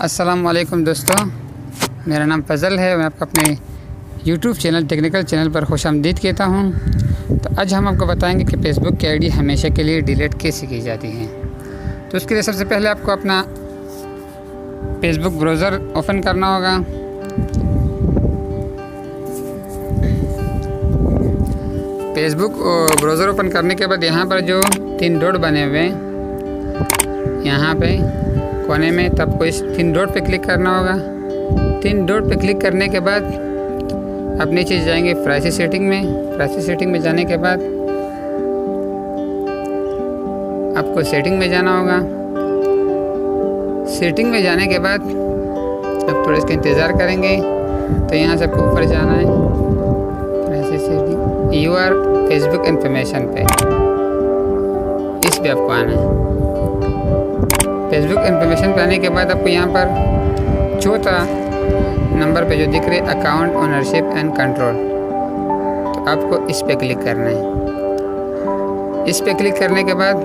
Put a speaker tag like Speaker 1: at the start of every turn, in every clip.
Speaker 1: अस्सलाम वालेकुम दोस्तों, मेरा नाम फ़ज़ल है। मैं आपको अपने यूट्यूब चैनल टेक्निकल चैनल पर खुशामदीद कहता हूं। तो आज हम आपको बताएंगे कि फ़ेसबुक की आईडी हमेशा के लिए डिलीट कैसे की जाती है। तो उसके लिए सबसे पहले आपको अपना फ़ेसबुक ब्राउज़र ओपन करना होगा। फ़ेसबुक ब्राउज़र ओपन करने के बाद यहाँ पर जो 3 डॉट बने हुए हैं यहाँ पे कोने में, तब आपको इस 3 डॉट पे क्लिक करना होगा। 3 डॉट पे क्लिक करने के बाद आप नीचे जाएंगे प्राइवेसी सेटिंग में। प्राइवेसी सेटिंग में जाने के बाद आपको सेटिंग में जाना होगा। सेटिंग में जाने के बाद अब थोड़ा इसका इंतज़ार करेंगे। तो यहाँ से आपको ऊपर जाना है, privacy setting, your Facebook information पे, इस पे आपको आना है। फेसबुक इन्फॉर्मेशन पे आने के बाद आपको यहाँ पर चौथा नंबर पे जो दिख रहे अकाउंट ओनरशिप एंड कंट्रोल, तो आपको इस पे क्लिक करना है। इस पे क्लिक करने के बाद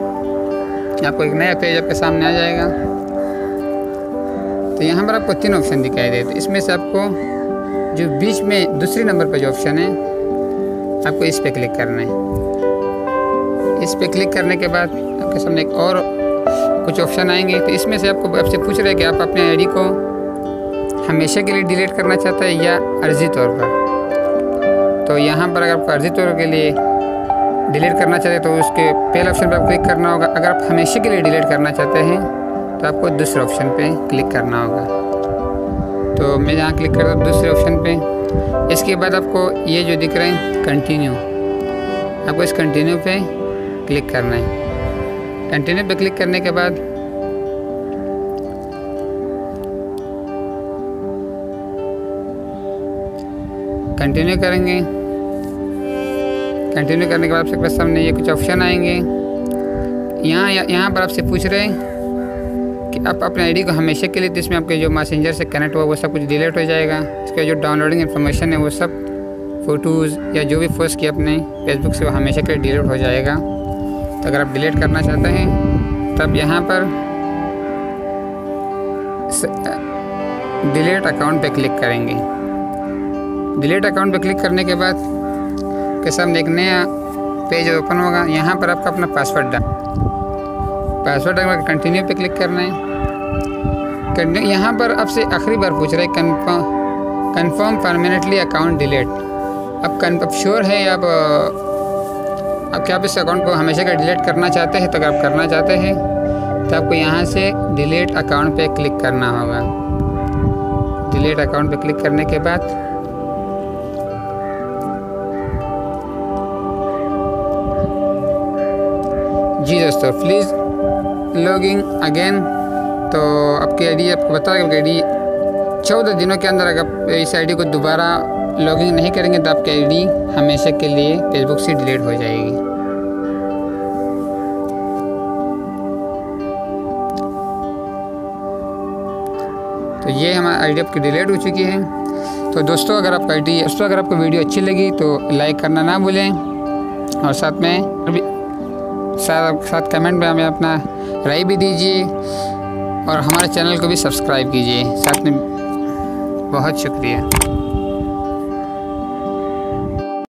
Speaker 1: आपको एक नया पेज आपके सामने आ जाएगा। तो यहाँ पर आपको 3 ऑप्शन दिखाई देते हैं। इसमें से आपको जो बीच में दूसरे नंबर पर जो ऑप्शन है, आपको इस पे क्लिक करना है। इस पे क्लिक करने के बाद आपके सामने एक और कुछ ऑप्शन आएंगे। तो इसमें से आपसे पूछ रहे हैं कि आप अपने आईडी को हमेशा के लिए डिलीट करना चाहते हैं या अर्जी तौर पर। तो यहाँ पर अगर आपको अर्जी तौर के लिए डिलीट करना चाहते हैं तो उसके पहले ऑप्शन पर क्लिक करना होगा। अगर आप हमेशा के लिए डिलीट करना चाहते हैं तो आपको दूसरे ऑप्शन पे क्लिक करना होगा। तो मैं यहाँ क्लिक करता हूँ दूसरे ऑप्शन पे। इसके बाद आपको ये जो दिख रहे हैं कंटिन्यू, आपको इस कंटिन्यू पे क्लिक करना है। कंटिन्यू पे क्लिक करने के बाद कंटिन्यू करेंगे। कंटिन्यू करने के बाद आपके सामने ये कुछ ऑप्शन आएंगे। यहाँ पर आपसे पूछ रहे हैं कि आप अपने आईडी को हमेशा के लिए, तो इसमें आपके जो मैसेंजर से कनेक्ट हुआ वो सब कुछ डिलीट हो जाएगा। इसके जो डाउनलोडिंग इन्फॉर्मेशन है वो सब, फ़ोटोज़ या जो भी पोस्ट किया अपने फेसबुक से, वो हमेशा के लिए डिलीट हो जाएगा। तो अगर आप डिलीट करना चाहते हैं तब यहाँ पर डिलीट अकाउंट पे क्लिक करेंगे। डिलीट अकाउंट पे क्लिक करने के बाद के सामने एक नया पेज ओपन होगा। यहाँ पर आपका अपना पासवर्ड डाल कंटिन्यू पे क्लिक करना है। यहाँ पर आपसे आखिरी बार पूछ रहे हैं कन्फर्म परमानेंटली अकाउंट डिलीट। अब श्योर है आप क्या आप इस अकाउंट को हमेशा का डिलीट करना चाहते हैं। तो अगर आप करना चाहते हैं तो आपको यहाँ से डिलीट अकाउंट पे क्लिक करना होगा। डिलीट अकाउंट पे क्लिक करने के बाद जी दोस्तों, प्लीज़ लॉगिंग अगेन। तो आपकी आईडी आपको बता देगा कि आईडी 14 दिनों के अंदर अगर इस आईडी को दोबारा लॉगिंग नहीं करेंगे तो आपकी आईडी हमेशा के लिए फेसबुक से डिलीट हो जाएगी। तो ये हमारी आईडी आपकी डिलीट हो चुकी है। तो दोस्तों अगर आपको वीडियो अच्छी लगी तो लाइक करना ना भूलें, और साथ कमेंट में हमें अपना राय भी दीजिए, और हमारे चैनल को भी सब्सक्राइब कीजिए। साथ में बहुत शुक्रिया।